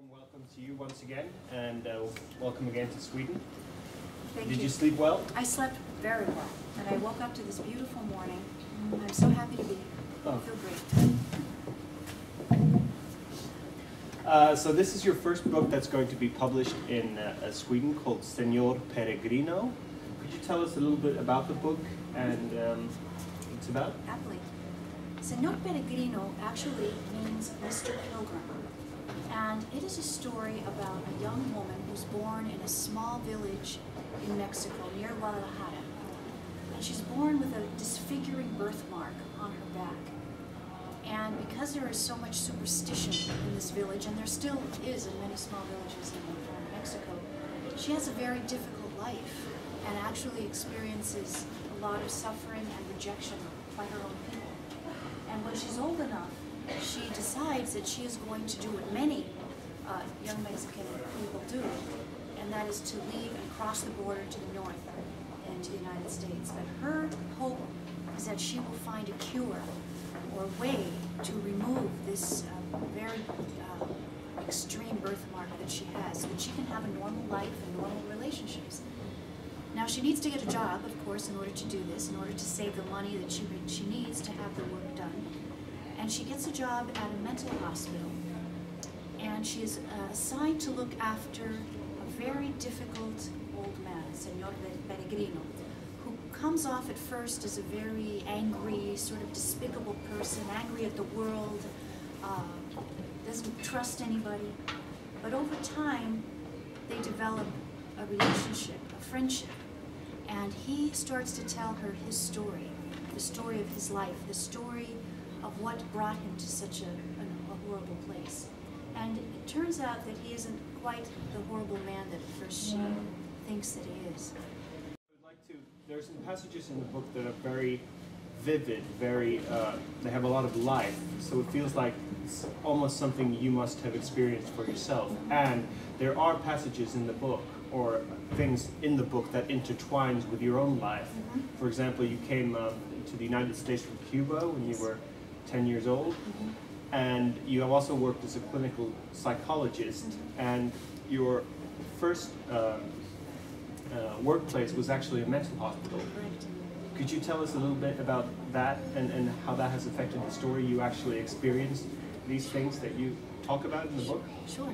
warm welcome to you once again, and welcome again to Sweden. Thank Did you. you sleep well? I slept very well, and I woke up to this beautiful morning. I'm so happy to be here. I feel great. So this is your first book that's going to be published in Sweden, called Señor Peregrino. Could you tell us a little bit about the book and what it's about? Happily. Señor Peregrino actually means Mr. Pilgrim. And it is a story about a young woman who's born in a small village in Mexico near Guadalajara. And she's born with a disfiguring birthmark on her back. And because there is so much superstition in this village, and there still is in many small villages in Mexico, she has a very difficult life and actually experiences a lot of suffering and rejection by her own people. And when she's old enough, she decides that she is going to do what many young Mexican people do, and that is to leave and cross the border to the north and to the United States. But her hope is that she will find a cure or way to remove this very extreme birthmark that she has, so that she can have a normal life and normal relationships. Now she needs to get a job, of course, in order to do this, in order to save the money that she needs to have the work done. And she gets a job at a mental hospital, and she is assigned to look after a very difficult old man, Señor Peregrino, who comes off at first as a very angry, sort of despicable person, angry at the world, doesn't trust anybody. But over time, they develop a relationship, a friendship, and he starts to tell her his story, the story of his life, the story of what brought him to such a horrible place. And it turns out that he isn't quite the horrible man that at first she thinks that he is. I would like to, there's some passages in the book that are very vivid, they have a lot of life, so it feels like it's almost something you must have experienced for yourself. And there are passages in the book, or things in the book, that intertwines with your own life. For example, you came to the United States from Cuba when you were 10 years old, and you have also worked as a clinical psychologist, and your first workplace was actually a mental hospital. Correct. Could you tell us a little bit about that and how that has affected the story? You actually experienced these things that you talk about in the book? Sure.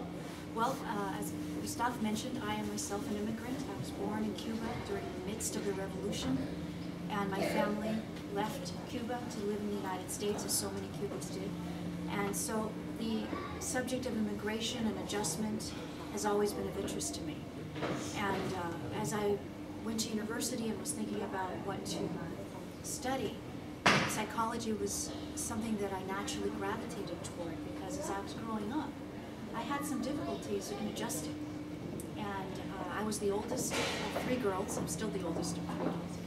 Well, as Gustav mentioned, I am myself an immigrant. I was born in Cuba during the midst of the revolution, and my family left Cuba to live in the United States, as so many Cubans did. And so the subject of immigration and adjustment has always been of interest to me. And as I went to university and was thinking about what to study, psychology was something that I naturally gravitated toward, because as I was growing up, I had some difficulties in adjusting. And I was the oldest of 3 girls. I'm still the oldest of 3 girls.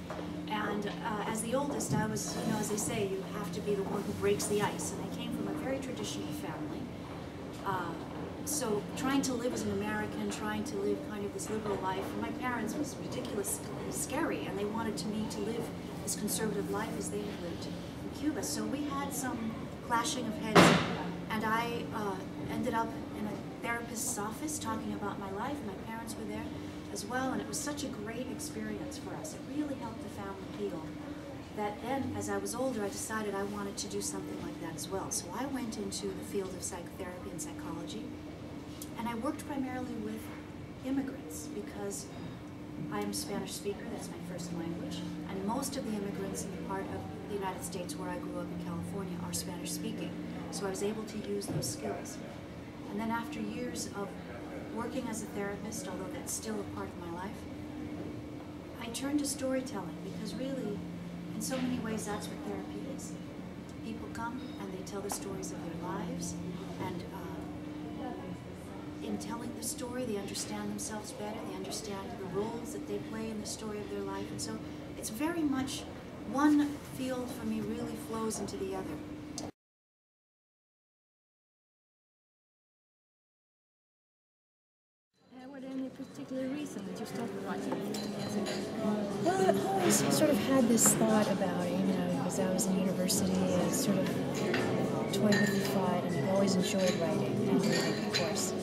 And as the oldest, I was, you know, as they say, you have to be the one who breaks the ice. And I came from a very traditional family. So trying to live as an American, trying to live kind of this liberal life for my parents was ridiculously scary, and they wanted me to live this conservative life as they had lived in Cuba. So we had some clashing of heads, and I ended up in a therapist's office talking about my life. My parents were there as well, and it was such a great experience for us. It really helped the family heal. That then, as I was older, I decided I wanted to do something like that as well. So I went into the field of psychotherapy and psychology, and I worked primarily with immigrants because I am a Spanish speaker, that's my first language, and most of the immigrants in the part of the United States where I grew up in California are Spanish speaking. So I was able to use those skills. And then after years of working as a therapist, although that's still a part of my life, I turned to storytelling, because really, in so many ways, that's what therapy is. People come and they tell the stories of their lives, and in telling the story, they understand themselves better, they understand the roles that they play in the story of their life, and so it's very much one field for me really flows into the other. Were there any particular reason that you started writing? Well, I've always sort of had this thought about it, you know, because I was in university, I sort of toyed with the thought, and I've always enjoyed writing and reading, of course.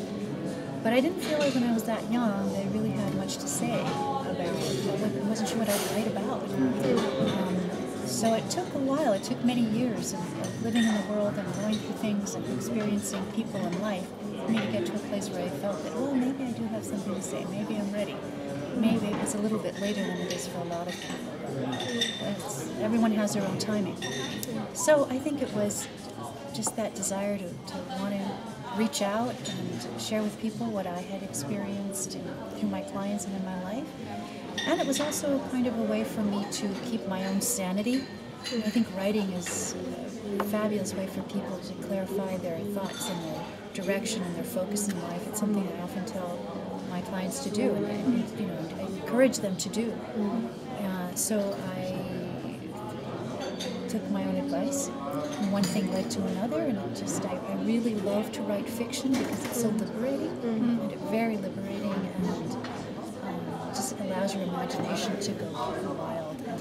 But I didn't feel like when I was that young they really had much to say about it. I wasn't sure what I'd write about. So it took a while, it took many years of living in the world and going through things and experiencing people in life for me to get to a place where I felt that, well, maybe I do have something to say, maybe I'm ready. Maybe it's a little bit later than it is for a lot of people. Everyone has their own timing. So I think it was just that desire to want to reach out and share with people what I had experienced through my clients and in my life. And it was also kind of a way for me to keep my own sanity. I think writing is a fabulous way for people to clarify their thoughts and their direction and their focus in life. It's something I often tell my clients to do, and I encourage them to do. So I took my own advice, and one thing led to another, and I really love to write fiction because it's so liberating, and it's very liberating, and just allows your imagination to go wild, and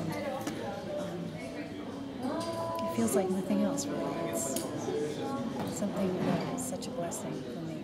it feels like nothing else really. It's something that is such a blessing for me.